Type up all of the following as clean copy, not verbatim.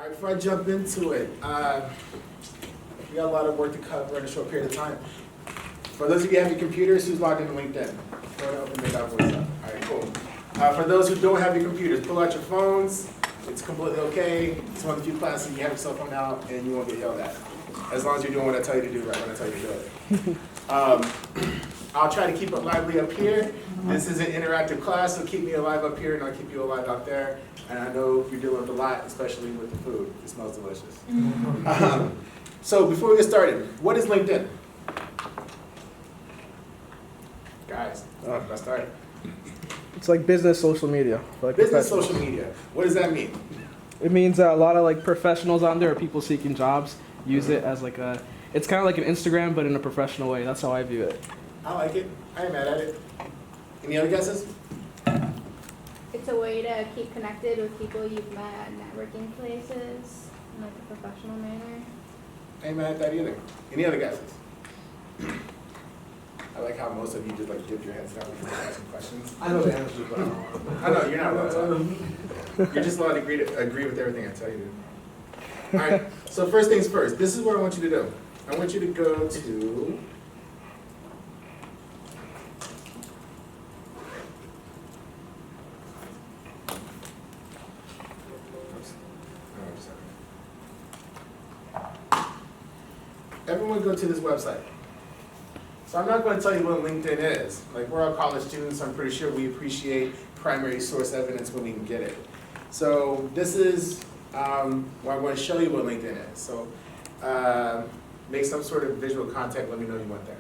All right, before I jump into it, we got a lot of work to cover in a short period of time. For those of you who have your computers, who's logged into LinkedIn? Go ahead and open that voice up. All right, cool. For those who don't have your computers, pull out your phones. It's completely okay. It's one of the few classes you have your cell phone out and you won't get yelled at. As long as you're doing what I tell you to do right when I tell you to do it. I'll try to keep it lively up here. This is an interactive class, so keep me alive up here and I'll keep you alive out there. And I know you're dealing with a lot, especially with the food. It smells delicious. So before we get started, what is LinkedIn? Guys, let's start. It's like business social media. Like Business social media. What does that mean? It means that a lot of like professionals on there or people seeking jobs use it as like a, it's kind of like an Instagram but in a professional way. That's how I view it. I like it. I ain't mad at it. Any other guesses? It's a way to keep connected with people you've met at networking places in like a professional manner. I ain't mad at that either. Any other guesses? I like how most of you just like dip your heads down and ask some questions. I know the answer, but I know, you're not allowed to. You're just allowed to agree with everything I tell you to. All right, so first things first. This is what I want you to do. I want you to go to... Everyone go to this website. So I'm not going to tell you what LinkedIn is. Like, we're all college students, so I'm pretty sure we appreciate primary source evidence when we can get it. So this is where I'm going to show you what LinkedIn is. So make some sort of visual contact, let me know you went there.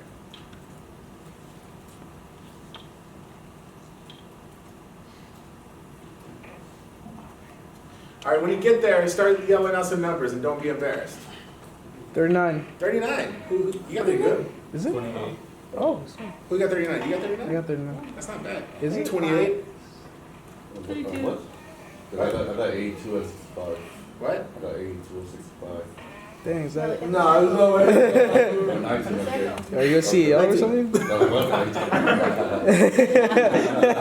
All right, when you get there, start yelling out some numbers and don't be embarrassed. 39. 39. You got pretty good. Is it? 28. Oh, Who got 39? You got 39? I got 39. That's not bad. Is it? 28? What? I got 82 and 65. What? I got 82 and 65. Dang, is that it? No, there's no way. I'm 19 up there. Are you a CEO or something? No, I'm 19. I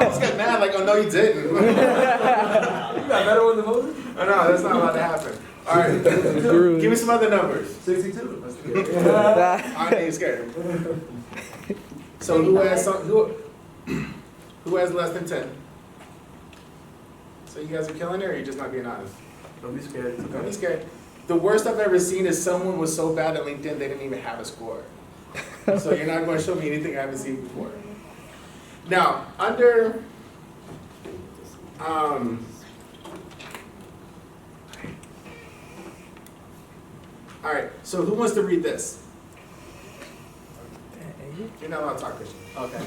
just got mad, like, oh no, you didn't. You got better one than Moses? Oh no, that's not allowed to happen. All right, give me some other numbers. 62. I ain't scared. So who has less than 10? So you guys are killing it, or you're just not being honest? Don't be scared. Don't be scared. The worst I've ever seen is someone was so bad at LinkedIn they didn't even have a score. So you're not going to show me anything I haven't seen before. Now, under all right, so who wants to read this? You're not allowed to talk, Christian. Okay.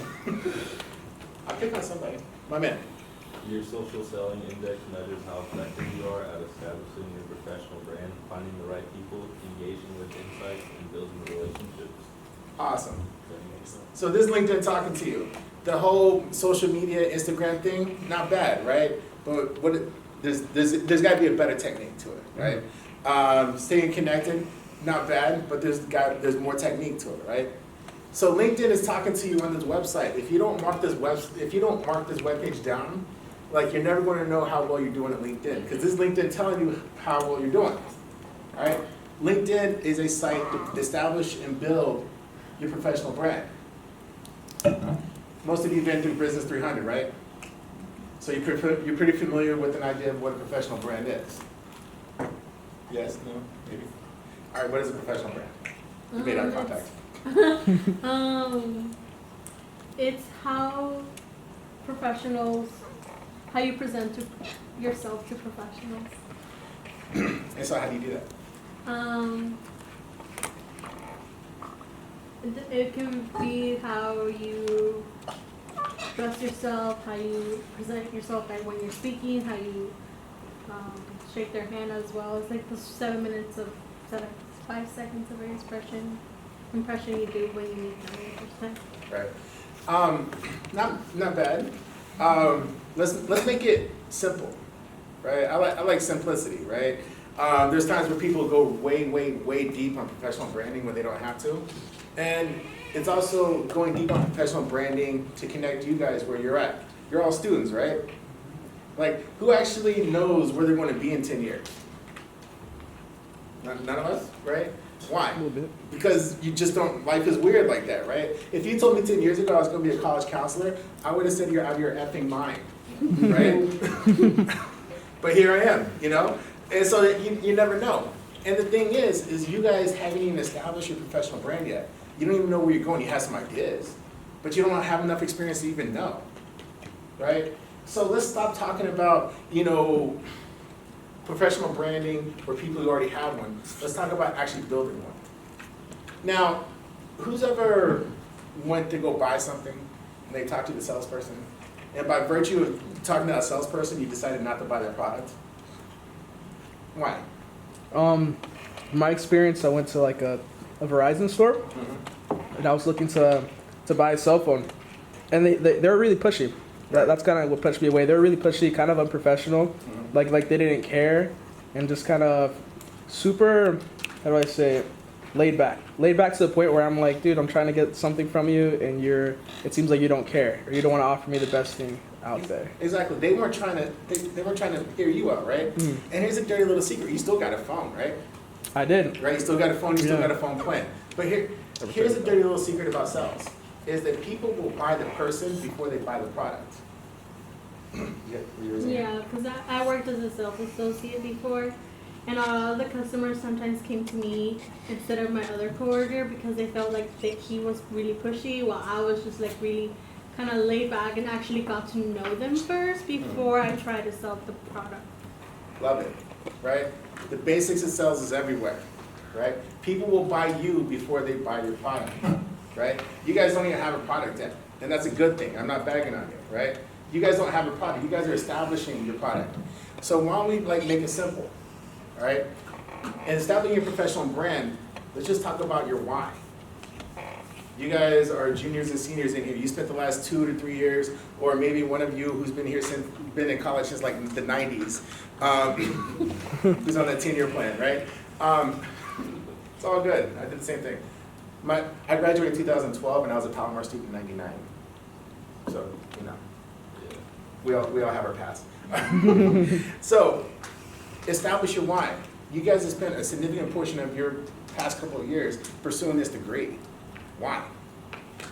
I'll pick on somebody. My man. Your social selling index measures how effective you are at establishing your professional brand, finding the right people, engaging with insights, and building relationships. Awesome. Does that make sense? So this LinkedIn talking to you. The whole social media, Instagram thing, not bad, right? But there's got to be a better technique to it, right? Staying connected, not bad, but there's more technique to it, right? So LinkedIn is talking to you on this website. If you don't mark this webpage down, like, you're never going to know how well you're doing at LinkedIn, because this is LinkedIn telling you how well you're doing. All right? LinkedIn is a site to establish and build your professional brand. Most of you have been through Business 300, right? So you're pretty familiar with an idea of what a professional brand is. Yes? No? Maybe? All right, what is a professional brand? You made eye contact. It's how you present yourself to professionals. And so how do you do that? It can be how you dress yourself, how you present yourself when you're speaking, how you shake their hand as well. It's like the 5 seconds of your impression you do when you meet them. Right. Not bad. Let's make it simple, right? I like simplicity, right? There's times where people go way deep on professional branding when they don't have to. And it's also going deep on professional branding to connect you guys where you're at. You're all students, right? Like, who actually knows where they're going to be in 10 years? None of us, right? Why? A little bit. Because you just don't, life is weird like that, right? If you told me 10 years ago I was gonna be a college counselor, I would have said you're out of your effing mind, right? But here I am, you know? And so you never know. And the thing is you guys haven't even established your professional brand yet. You don't even know where you're going. You have some ideas, but you don't have enough experience to even know, right? So let's stop talking about, you know, professional branding for people who already have one. Let's talk about actually building one. Now, who's ever went to go buy something and they talked to the salesperson, and by virtue of talking to that salesperson, you decided not to buy their product? Why? My experience, I went to like a Verizon store, and I was looking to buy a cell phone, and they were really pushy. That's kind of what pushed me away. They were really pushy, kind of unprofessional, like they didn't care, and just kind of super, how do I say it, laid back to the point where I'm like, dude, I'm trying to get something from you, and it seems like you don't care, or you don't want to offer me the best thing out there. Exactly. They weren't trying to hear you out, right? And here's a dirty little secret. You still got a phone, right? I did. Right? You still got a phone, you still got a phone plan. But here's a dirty little secret about sales, is that people will buy the person before they buy the product. Yeah, because I worked as a sales associate before, and the customers sometimes came to me instead of my other coworker because they felt like that he was really pushy, while I was just like really kind of laid back and actually got to know them first before I tried to sell the product. Love it, right? The basics of sales is everywhere, right? People will buy you before they buy your product, right? You guys don't even have a product yet, and that's a good thing. I'm not bagging on you, right? You guys don't have a product. You guys are establishing your product. So why don't we make it simple, all right? And establishing your professional brand, let's just talk about your why. You guys are juniors and seniors in here. You spent the last 2 to 3 years, or maybe one of you who's been here been in college since like the 90s, who's on that 10-year plan, right? It's all good. I did the same thing. I graduated in 2012, and I was a Palomar student in '99. So, you know, we all have our past. So, establish your why. You guys have spent a significant portion of your past couple of years pursuing this degree. Why?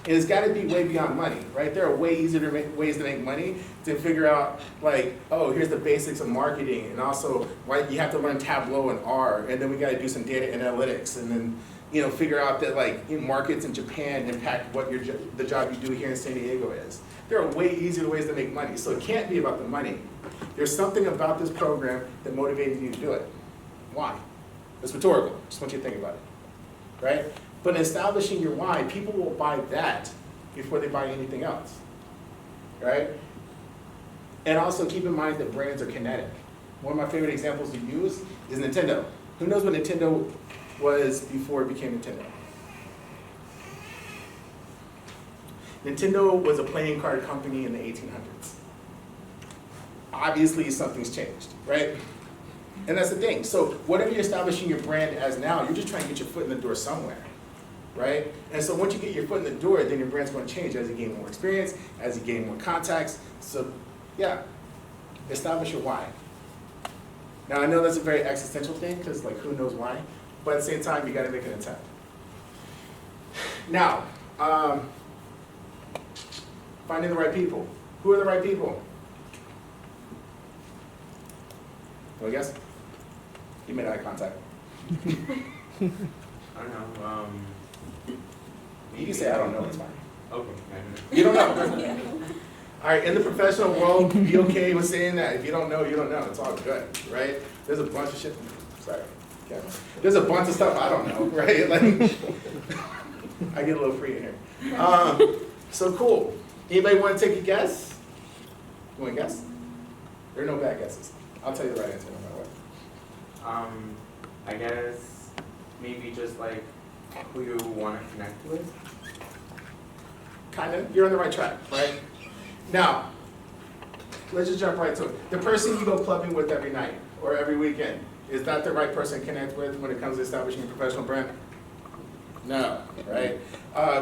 And it's got to be way beyond money, right? There are way easier ways to make money to figure out, like, oh, here's the basics of marketing, and also why you have to learn Tableau and R, and then we got to do some data analytics, and then, you know, figure out that like markets in Japan impact what the job you do here in San Diego is. There are way easier ways to make money, so it can't be about the money. There's something about this program that motivated you to do it. Why? It's rhetorical. Just want you to think about it, right? But in establishing your why, people will buy that before they buy anything else, right? And also keep in mind that brands are kinetic. One of my favorite examples to use is Nintendo. Who knows what Nintendo was before it became Nintendo? Nintendo was a playing card company in the 1800s. Obviously, something's changed, right? And that's the thing. So whatever you're establishing your brand as now, you're just trying to get your foot in the door somewhere, right? And so once you get your foot in the door, then your brand's going to change as you gain more experience, as you gain more contacts. So yeah, establish your why. Now I know that's a very existential thing because like who knows why, but at the same time you got to make an attempt. Now, finding the right people. Who are the right people? Well, I guess you made eye contact. I don't know. You can say I don't know, it's fine. Okay. You don't know. All right, in the professional world, be okay with saying that. If you don't know, you don't know. It's all good, right? There's a bunch of shit. Sorry, camera. There's a bunch of stuff I don't know, right? Like, I get a little free in here. So cool. Anybody want to take a guess? You want to guess? There are no bad guesses. I'll tell you the right answer no matter what. I guess maybe just like who you want to connect with. Kind of. You're on the right track, right? Now, let's just jump right to it. The person you go clubbing with every night or every weekend, is that the right person to connect with when it comes to establishing a professional brand? No, right?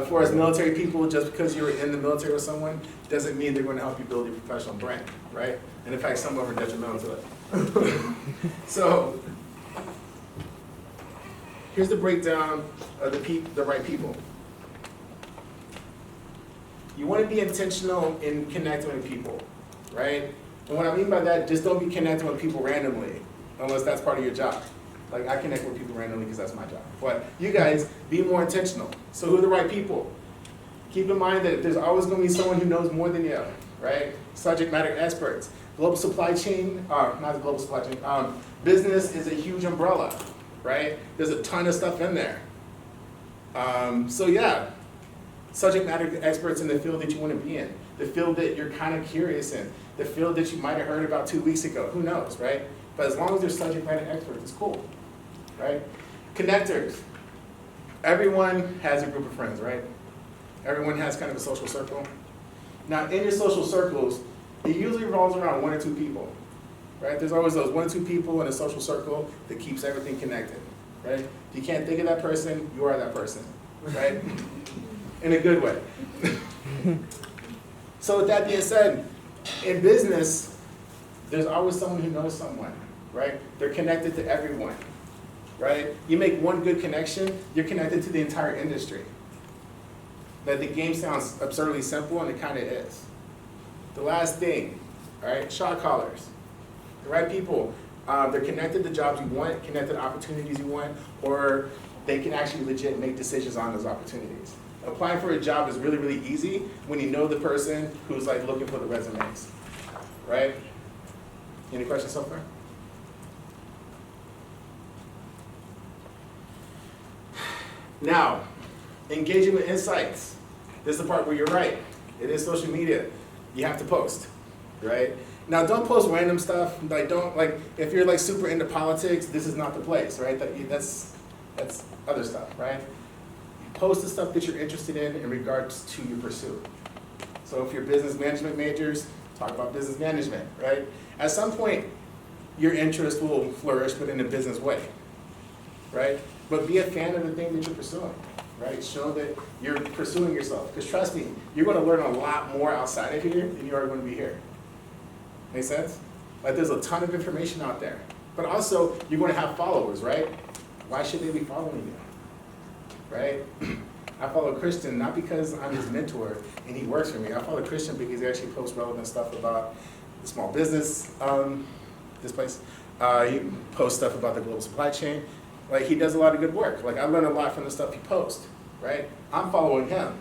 For us military people, just because you're in the military with someone doesn't mean they're going to help you build your professional brand, right? And in fact, some of them are detrimental to it. So, here's the breakdown of the right people. You want to be intentional in connecting with people, right? And what I mean by that, just don't be connecting with people randomly, unless that's part of your job. Like, I connect with people randomly because that's my job. But you guys, be more intentional. So who are the right people? Keep in mind that there's always going to be someone who knows more than you, right? Subject matter experts. Global supply chain, not the global supply chain, business is a huge umbrella, right? There's a ton of stuff in there. So yeah, subject matter experts in the field that you want to be in, the field that you're kind of curious in, the field that you might have heard about 2 weeks ago, who knows, right? But as long as they're subject matter experts, it's cool, right? Connectors. Everyone has a group of friends, right? Everyone has kind of a social circle. Now, in your social circles, it usually revolves around 1 or 2 people, right? There's always those 1 or 2 people in a social circle that keeps everything connected, right? If you can't think of that person, you are that person, right? In a good way. So with that being said, in business, there's always someone who knows someone, right? They're connected to everyone, right? You make one good connection, you're connected to the entire industry. That the game sounds absurdly simple, and it kind of is. The last thing, all right, shot callers. The right people, they're connected to jobs you want, connected to opportunities you want, or they can actually legit make decisions on those opportunities. Applying for a job is really, really easy when you know the person who's like looking for the resumes, right? Any questions so far? Now, engaging with insights. This is the part where you're right. It is social media. You have to post, right? Now, don't post random stuff. Like, don't, like, if you're like super into politics, this is not the place, right? That's other stuff, right? Post the stuff that you're interested in regards to your pursuit. So if you're business management majors, talk about business management, right? At some point, your interest will flourish, but in a business way, right? But be a fan of the thing that you're pursuing, right? Show that you're pursuing yourself. Because trust me, you're going to learn a lot more outside of here than you are going to be here. Make sense? Like, there's a ton of information out there. But also, you're going to have followers, right? Why should they be following you? Right? I follow Christian not because I'm his mentor and he works for me. I follow Christian because he actually posts relevant stuff about the small business, this place. He posts stuff about the global supply chain. Like, he does a lot of good work. Like, I learn a lot from the stuff he posts, right? I'm following him.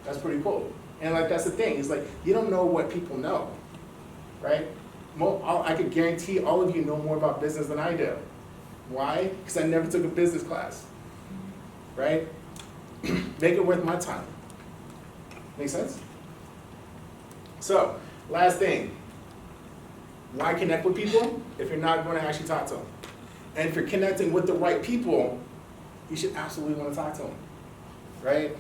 That's pretty cool. And like, that's the thing. It's like, you don't know what people know, right? I could guarantee all of you know more about business than I do. Why? Because I never took a business class, right? Make it worth my time. Make sense? So, last thing. Why connect with people if you're not going to actually talk to them? And if you're connecting with the right people, you should absolutely want to talk to them, right?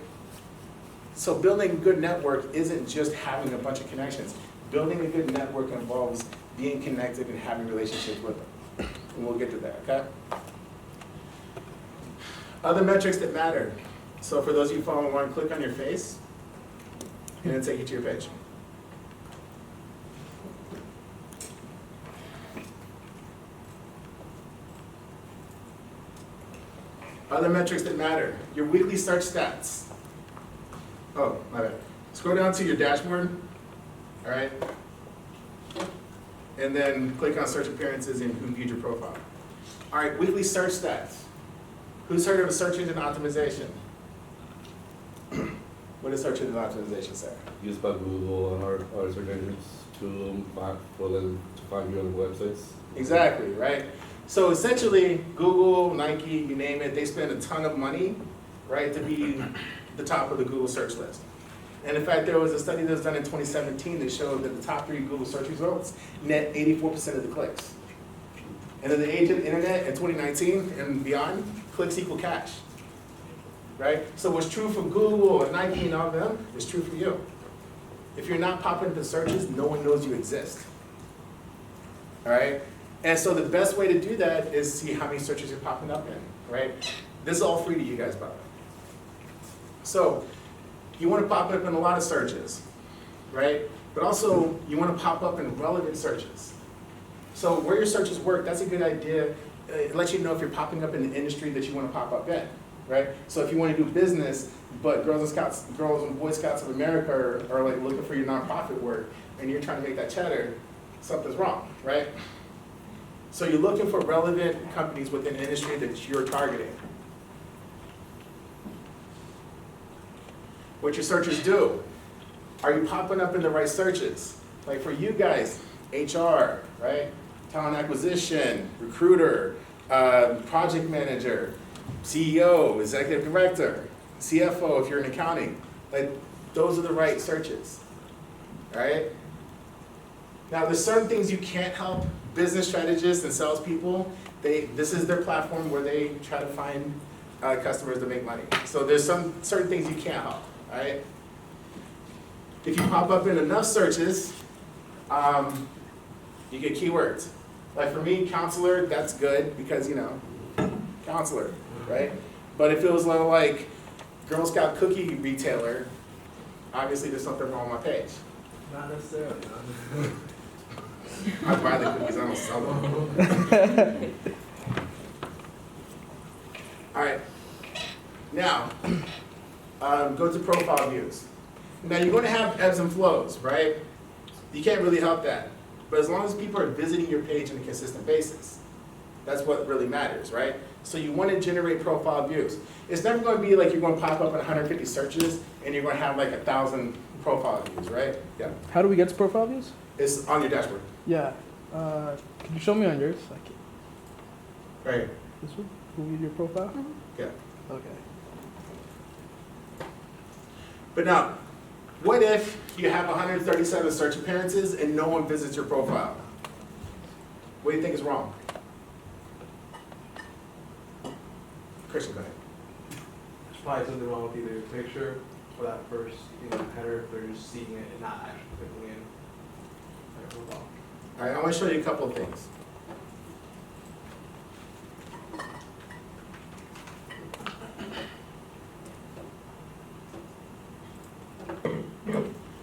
So building a good network isn't just having a bunch of connections. Building a good network involves being connected and having relationships with them. And we'll get to that, okay? Other metrics that matter. So for those of you following along, click on your face, and then take you to your page. Other metrics that matter. Your weekly search stats. Oh, my bad. Scroll down to your dashboard, all right? And then click on search appearances and who viewed your profile. All right, weekly search stats. Who's heard of a search engine optimization? What does search engine optimization say? Used by Google and our search engines to find your other websites. Exactly, right? So essentially, Google, Nike, you name it, they spend a ton of money, right, to be the top of the Google search list. And in fact, there was a study that was done in 2017 that showed that the top 3 Google search results net 84% of the clicks. And in the age of the internet in 2019 and beyond, clicks equal cash, right? So what's true for Google and Nike and all of them is true for you. If you're not popping up in searches, no one knows you exist, all right? And so the best way to do that is see how many searches you're popping up in, right? This is all free to you guys, by the way. So you want to pop up in a lot of searches, right? But also you want to pop up in relevant searches. So where your searches work, that's a good idea it lets you know if you're popping up in the industry that you want to pop up in, right? So if you want to do business, but Girls and Boy Scouts of America are like looking for your nonprofit work, and you're trying to make that cheddar, something's wrong, right? So you're looking for relevant companies within the industry that you're targeting. What your searchers do, are you popping up in the right searches? Like for you guys, HR, right? Talent acquisition, recruiter, project manager, CEO, executive director, CFO if you're in accounting. Like those are the right searches, right? Now there's certain things you can't help business strategists and salespeople. This is their platform where they try to find customers to make money. So there's some certain things you can't help, right? If you pop up in enough searches, you get keywords. Like for me, counselor, that's good because, you know, counselor, right? But if it was like Girl Scout cookie retailer, obviously there's something wrong with my page. Not necessarily. I buy the cookies, I don't sell them. All right, now, go to profile views. Now you're going to have ebbs and flows, right? You can't really help that. But as long as people are visiting your page on a consistent basis, that's what really matters, right? So you want to generate profile views. It's never going to be like you're going to pop up in 150 searches and you're going to have like 1,000 profile views, right? Yeah. How do we get to profile views? It's on your dashboard. Yeah. Can you show me on yours? Like Right. this one? Will we your profile? Yeah. Okay. But now, what if you have 137 search appearances and no one visits your profile? What do you think is wrong? Christian, go ahead. There's probably something wrong with either your picture or that first, header, if they're just seeing it and not actually clicking in. All right, I want to show you a couple of things.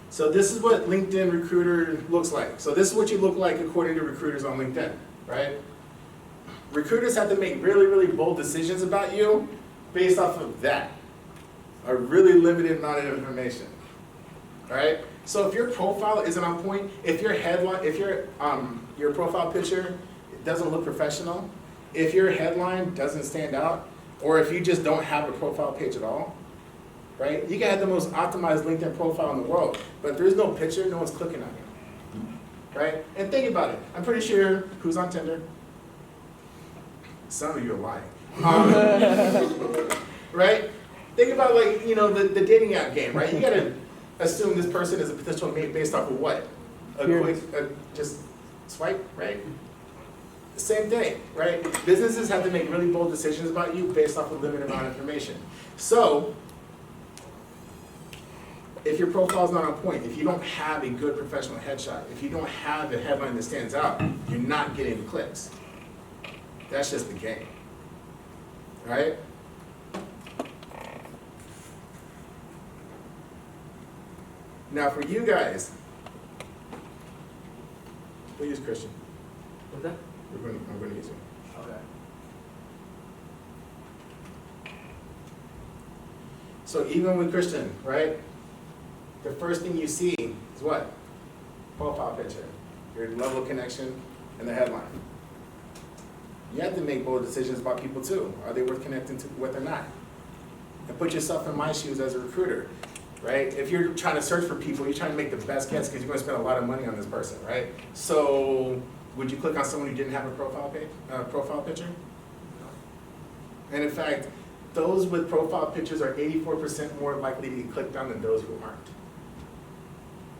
So this is what LinkedIn Recruiter looks like. So this is what you look like according to recruiters on LinkedIn, right? Recruiters have to make really, really bold decisions about you based off of that. A really limited amount of information, right? So if your profile isn't on point, if your headline, if your profile picture doesn't look professional, if your headline doesn't stand out, or if you just don't have a profile page at all, right? You can have the most optimized LinkedIn profile in the world, but if there's no picture, no one's clicking on you, right? And think about it. I'm pretty sure, who's on Tinder? Some of you are lying. Right? Think about the dating app game, right? You gotta assume this person is a potential mate based off of what? A quick, just swipe, right? The same thing, right? Businesses have to make really bold decisions about you based off of limited amount of information. So, if your profile's not on point, if you don't have a good professional headshot, if you don't have a headline that stands out, you're not getting the clicks. That's just the game, right? Now for you guys, we'll use Christian. What's that? I'm going to use him. Okay. So even with Christian, right? The first thing you see is what? Profile picture, your level of connection, and the headline. You have to make bold decisions about people too. Are they worth connecting to with or not? And put yourself in my shoes as a recruiter, right? If you're trying to search for people, you're trying to make the best guess because you're going to spend a lot of money on this person, right? So would you click on someone who didn't have a profile picture? And in fact, those with profile pictures are 84% more likely to get clicked on than those who aren't.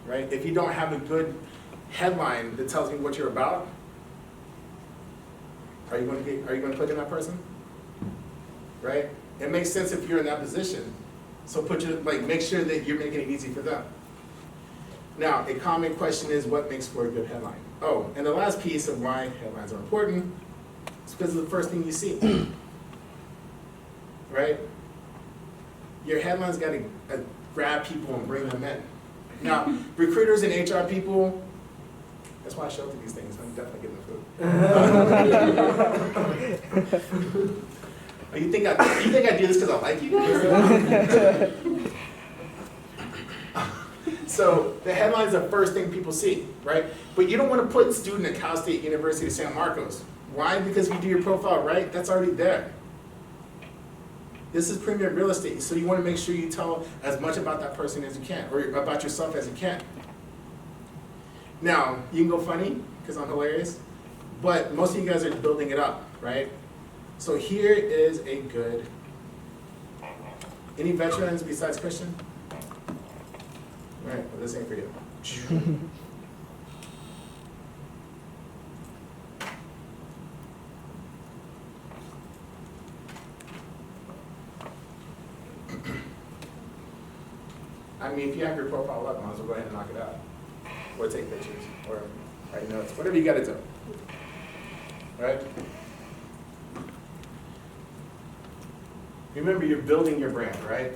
Right? If you don't have a good headline that tells me what you're about, are you going to click on that person? Right? It makes sense if you're in that position. So make sure that you're making it easy for them. Now, a common question is what makes for a good headline? Oh, and the last piece of why headlines are important is because of the first thing you see. Right? Your headline's got to grab people and bring them in. Now, recruiters and HR people, That's why I show up to these things. I'm definitely getting the food. You think I do this because I like you guys? So the headline is the first thing people see, right? But you don't want to put student at Cal State University of San Marcos. Why? Because if you do your profile right, that's already there. This is premium real estate, so you want to make sure you tell as much about that person as you can, or about yourself as you can. Now, you can go funny, because I'm hilarious, but most of you guys are building it up, right? So here is a good, any veterans besides Christian? All right, well, this ain't for you. I mean, if you have your profile up, might as well go ahead and knock it out. Or take pictures, or write notes, whatever you gotta do. Right? Remember, you're building your brand, right?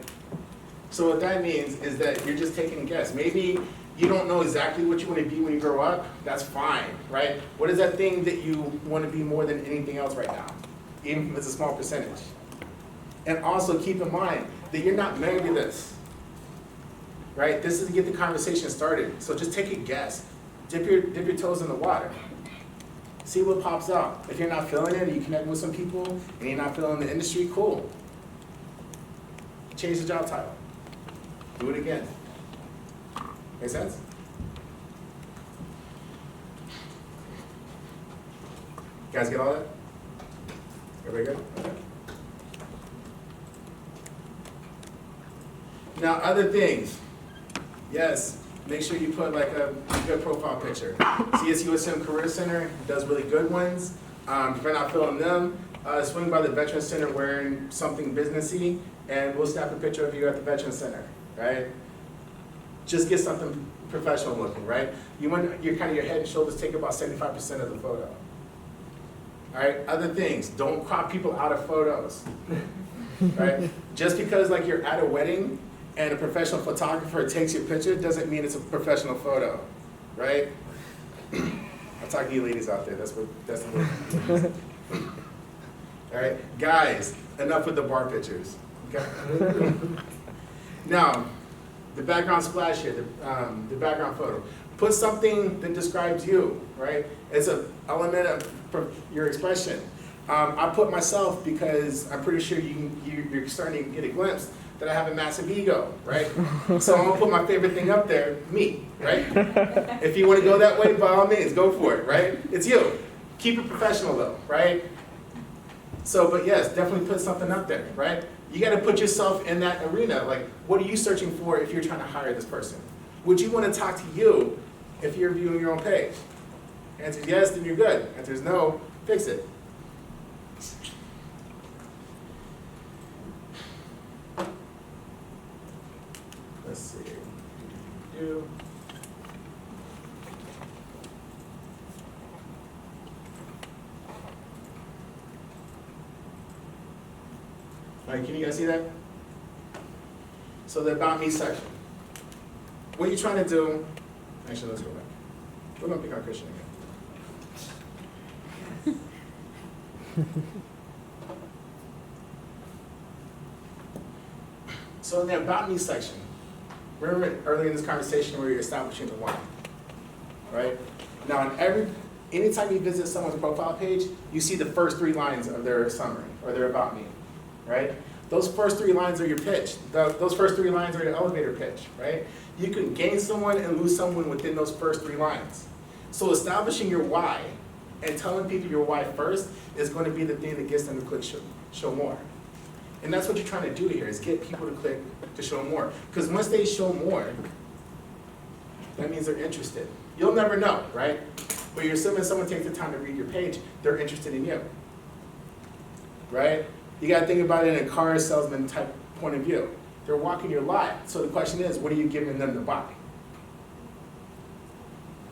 So what that means is that you're just taking a guess. Maybe you don't know exactly what you want to be when you grow up. That's fine, right? What is that thing that you want to be more than anything else right now? Even if it's a small percentage. And also keep in mind that you're not married to this, right? This is to get the conversation started. So just take a guess. Dip your toes in the water. See what pops out. If you're not feeling it, you connect with some people, and you're not feeling the industry, cool. Change the job title. Do it again. Make sense? You guys get all that? Everybody good? Okay. Now, other things. Yes, make sure you put like a good profile picture. CSUSM Career Center does really good ones. If you're not feeling them, swing by the Veterans Center wearing something businessy, and we'll snap a picture of you at the Veterans Center, right? Just get something professional looking, right? You want your head and shoulders take about 75% of the photo. All right, other things, don't crop people out of photos, right? Just because like you're at a wedding and a professional photographer takes your picture doesn't mean it's a professional photo, right? I'm talking to you ladies out there, that's the word. All right, guys, enough with the bar pictures, okay? Now, the background splash here, the background photo. Put something that describes you, right? It's an element of your expression. I put myself because I'm pretty sure you're starting to get a glimpse that I have a massive ego, right? So I'm gonna put my favorite thing up there, me, right? If you wanna go that way, by all means, go for it, right? It's you. Keep it professional though, right? So, but yes, definitely put something up there, right? You gotta put yourself in that arena. Like, what are you searching for if you're trying to hire this person? Would you wanna talk to you if you're viewing your own page? Answer is yes, then you're good. Answer is no, fix it. Let's see. All right, can you guys see that? So the About Me section. What you're trying to do, actually let's go back. We're gonna pick on Christian again. So in the About Me section, remember earlier in this conversation where you're establishing the why, right? Now anytime you visit someone's profile page, you see the first 3 lines of their summary or their About Me, right? Those first 3 lines are your pitch. Those first 3 lines are your elevator pitch, right? You can gain someone and lose someone within those first 3 lines. So establishing your why and telling people your why first is going to be the thing that gets them to click show more. And that's what you're trying to do here, is get people to click to show more. Because once they show more, that means they're interested. You'll never know, right? But you're assuming someone takes the time to read your page, they're interested in you, right? You got to think about it in a car salesman type point of view. They're walking your lot. So the question is, what are you giving them to buy?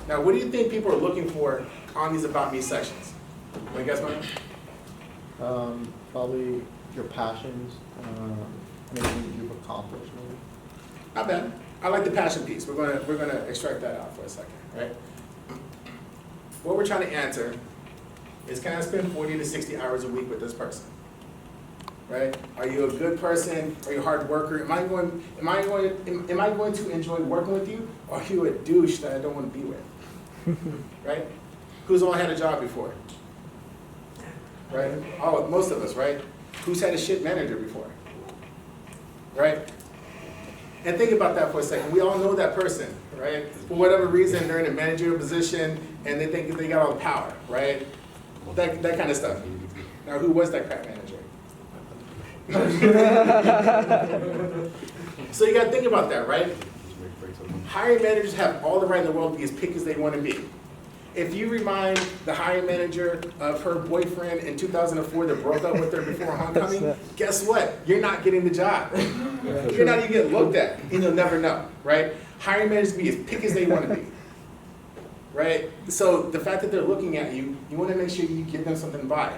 Now, what do you think people are looking for on these About Me sections? Want to guess, Mike? Probably your passions, anything you've accomplished, maybe. Not bad. I like the passion piece. We're gonna extract that out for a second, right? what we're trying to answer is, can I spend 40 to 60 hours a week with this person? Right? Are you a good person? Are you a hard worker? Am I going to enjoy working with you? Or are you a douche that I don't want to be with? Right? Who's all had a job before? Right? Oh, most of us, right? Who's had a shit manager before? Right? And think about that for a second. We all know that person, right? For whatever reason, they're in a managerial position and they think they got all the power, right? That kind of stuff. Now, who was that crap manager? So you got to think about that, right? Hiring managers have all the right in the world to be as picky as they want to be. If you remind the hiring manager of her boyfriend in 2004 that broke up with her before homecoming, guess what? You're not getting the job. You're not even getting looked at, and you'll never know, right? Hiring managers be as picky as they want to be, right? So the fact that they're looking at you, you want to make sure you give them something to buy,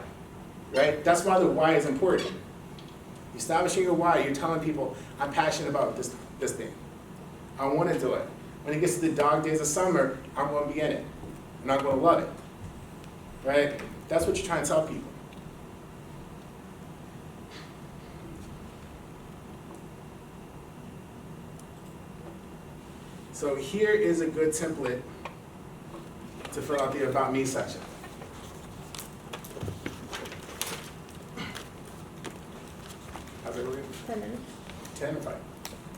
right? That's why the why is important. Establishing your why, you're telling people, I'm passionate about this thing. I want to do it. When it gets to the dog days of summer, I'm going to be in it. And I'm going to love it. Right? That's what you're trying to tell people. So here is a good template to fill out the About Me section. How's it going? 10 minutes. 10 or 5?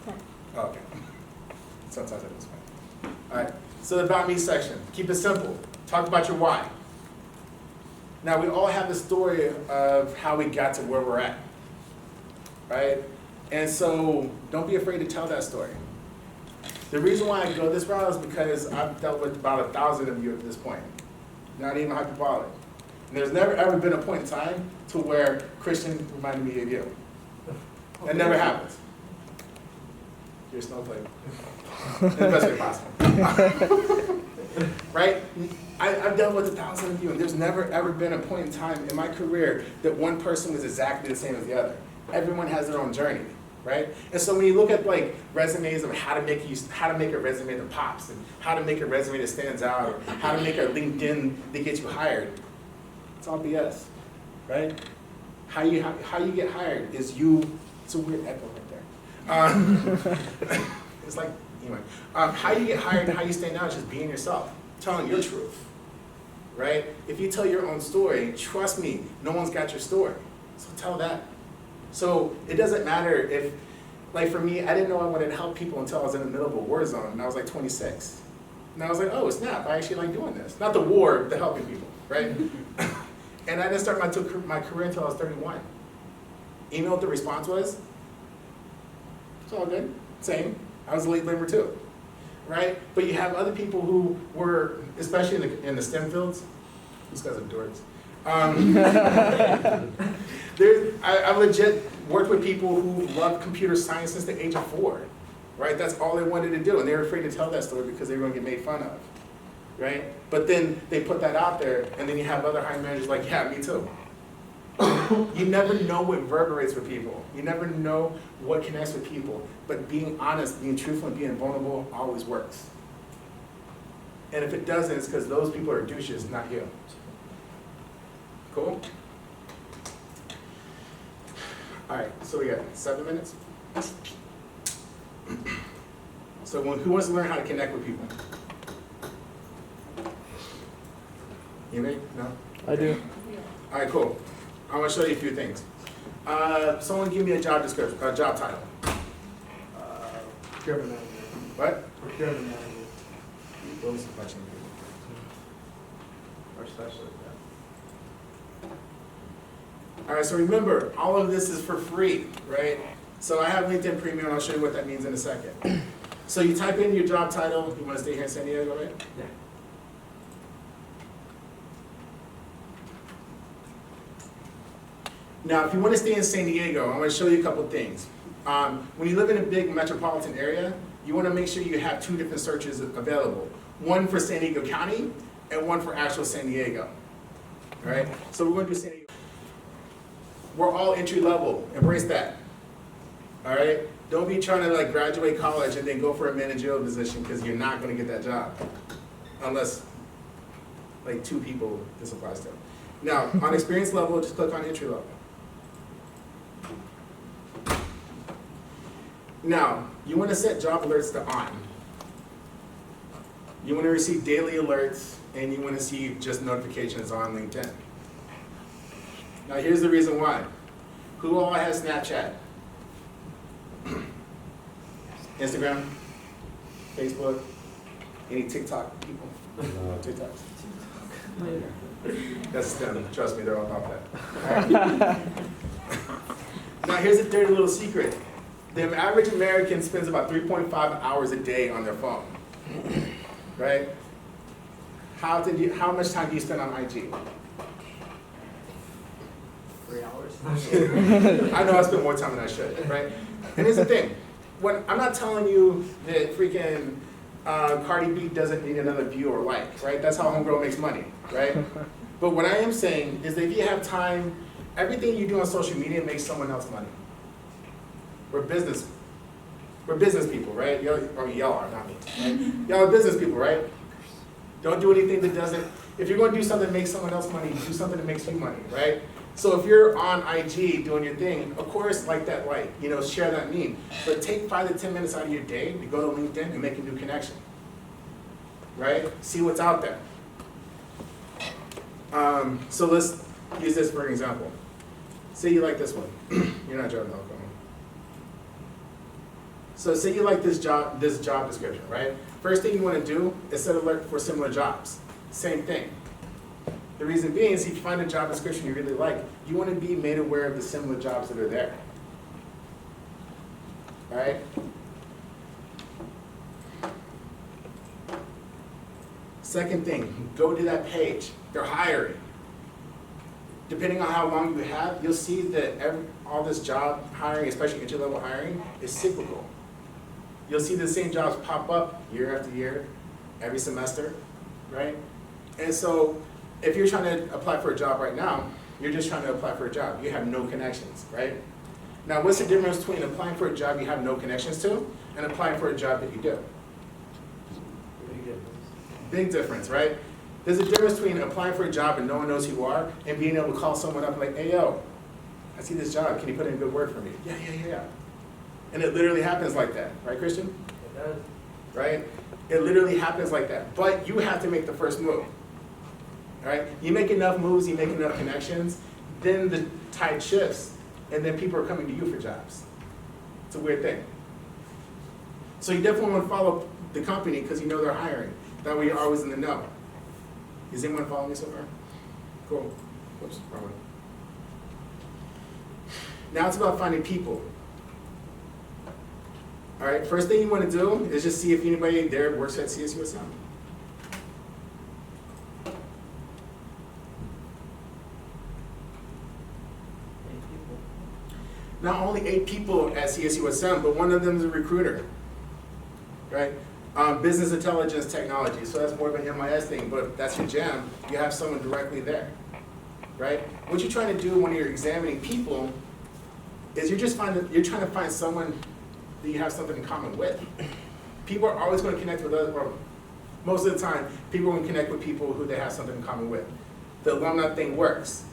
10. Oh, okay. Sometimes I lose count. All right. So the About Me section. Keep it simple. Talk about your why. Now, we all have the story of how we got to where we're at. Right? And so don't be afraid to tell that story. The reason why I go this route is because I've dealt with about 1,000 of you at this point. Not even hyperbolic. And there's never ever been a point in time to where Christian reminded me of you. That never happens. You're a snowflake. In the best way possible. Right? I've dealt with 1,000 of you, and there's never ever been a point in time in my career that one person was exactly the same as the other. Everyone has their own journey, right? And so when you look at like resumes of how to make a resume that pops, and how to make a resume that stands out, or how to make a LinkedIn that gets you hired, it's all BS, right? How you get hired is you. It's a weird echo right there. It's like, anyway, how you get hired and how you stand out is just being yourself, telling your truth, right? If you tell your own story, trust me, no one's got your story. So tell that. So it doesn't matter if, like for me, I didn't know I wanted to help people until I was in the middle of a war zone, and I was like 26. And I was like, oh, snap, I actually like doing this. Not the war, the helping people, right? And I didn't start my career until I was 31. You know what the response was? It's all good, same. I was a late bloomer too, right? But you have other people who were, especially in the STEM fields, these guys are dorks. I've legit worked with people who love computer science since the age of 4, right? That's all they wanted to do, and they were afraid to tell that story because they were going to get made fun of, right? But then they put that out there, and then you have other hiring managers like, yeah, me too. You never know what reverberates with people. You never know what connects with people. But being honest, being truthful, and being vulnerable always works. And if it doesn't, it's because those people are douches, not you. Cool? All right, so we got 7 minutes. So who wants to learn how to connect with people? Anybody? No? I do. All right, cool. I want to show you a few things. Someone give me a job description, a job title. Procurement manager. What? Procurement manager. What was the question? Or specialist, All right, so remember, all of this is for free, right? So I have LinkedIn Premium, and I'll show you what that means in a second. So you type in your job title. You want to stay here in San Diego, right? Yeah. Now, if you want to stay in San Diego, I'm going to show you a couple things. When you live in a big metropolitan area, you want to make sure you have 2 different searches available. One for San Diego County and one for actual San Diego. All right? So we're going to do San Diego. We're all entry level. Embrace that. All right? Don't be trying to like graduate college and then go for a managerial position because you're not going to get that job. Unless like 2 people this applies to. Now, on experience level, just click on entry level. Now, you want to set job alerts to on. You want to receive daily alerts, and you want to see just notifications on LinkedIn. Now, here's the reason why. Who all has Snapchat? Instagram? Facebook? Any TikTok people? TikToks? That's them, trust me, they're all about that. All right. Now, here's a dirty little secret. The average American spends about 3.5 hours a day on their phone, right? How much time do you spend on IG? 3 hours. I know I spend more time than I should, right? And here's the thing. I'm not telling you that freaking Cardi B doesn't need another view or like, right? That's how homegirl makes money, right? But what I am saying is that if you have time, everything you do on social media makes someone else money. We're business people, right? Y'all are, not me, right? Y'all are business people, right? Don't do anything that doesn't, if you're gonna do something that makes someone else money, do something that makes you money, right? So if you're on IG doing your thing, of course, like that, share that meme. But take 5 to 10 minutes out of your day to go to LinkedIn and make a new connection, right? See what's out there. So let's use this for an example. Say you like this one. You're not driving alcohol. So say you like this job description, right? First thing you want to do is set alert for similar jobs. Same thing. The reason being is if you find a job description you really like, you want to be made aware of the similar jobs that are there. All right? Second thing, go to that page. They're hiring. Depending on how long you have, you'll see that all this job hiring, especially entry-level hiring, is cyclical. You'll see the same jobs pop up year after year, every semester, right? And so if you're trying to apply for a job right now, you're just trying to apply for a job. You have no connections, right? Now, what's the difference between applying for a job you have no connections to and applying for a job that you do? Big difference, right? There's a difference between applying for a job and no one knows who you are and being able to call someone up like, hey, yo, I see this job. Can you put in a good word for me? Yeah. And it literally happens like that, right, Christian? It does. Right? It literally happens like that. But you have to make the first move. All right? You make enough moves, you make enough connections, then the tide shifts, and then people are coming to you for jobs. It's a weird thing. So you definitely want to follow the company because you know they're hiring. That way you're always in the know. Is anyone following me so far? Cool. Whoops, wrong one. Now it's about finding people. All right, first thing you want to do is just see if anybody there works at CSUSM. Not only 8 people at CSUSM, but one of them is a recruiter, right? Business intelligence technology, so that's more of an MIS thing, but that's your jam. You have someone directly there, right? What you're trying to do when you're examining people is you're trying to find someone that you have something in common with. People are always going to connect with others, or most of the time, people are going to connect with people who they have something in common with. The alumni thing works.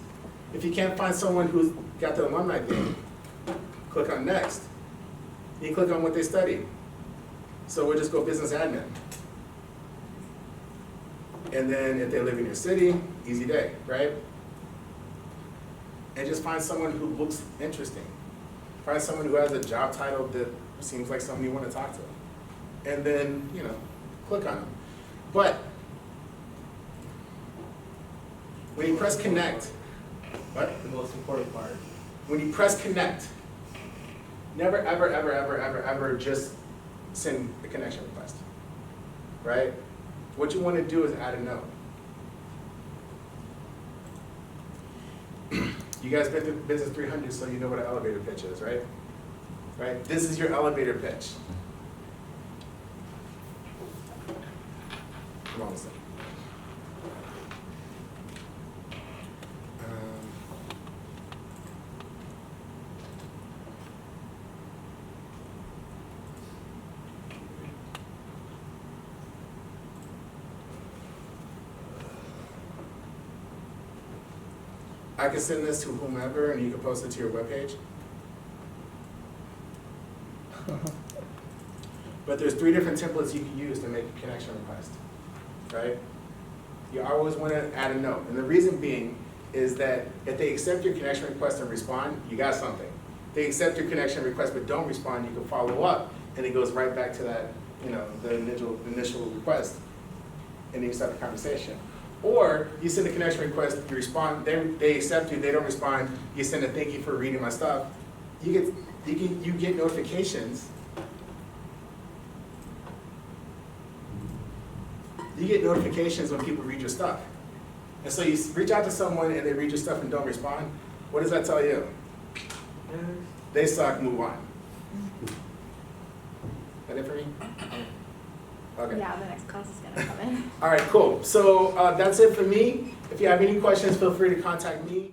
If you can't find someone who's got the alumni thing, click on next. You click on what they studied. So we'll just go business admin. And then if they live in your city, easy day, right? And just find someone who looks interesting. Find someone who has a job title that seems like someone you want to talk to. And then, click on them. But when you press connect, what? The most important part. When you press connect, never, ever just send a connection request, right? What you want to do is add a note. You guys been through Business 300, so you know what an elevator pitch is, right? Right? This is your elevator pitch. Come on, listen. I can send this to whomever and you can post it to your webpage. But there's 3 different templates you can use to make a connection request, right? You always want to add a note. And the reason being is that if they accept your connection request and respond, you got something. If they accept your connection request but don't respond, you can follow up and it goes right back to that, the initial request and you start the conversation. Or you send a connection request, you respond, they accept you, they don't respond, you send a thank you for reading my stuff. You get notifications. You get notifications when people read your stuff. And so you reach out to someone and they read your stuff and don't respond. What does that tell you? They suck, move on. That it for me? Okay. Yeah, the next class is gonna come in. All right, cool. So that's it for me. If you have any questions, feel free to contact me.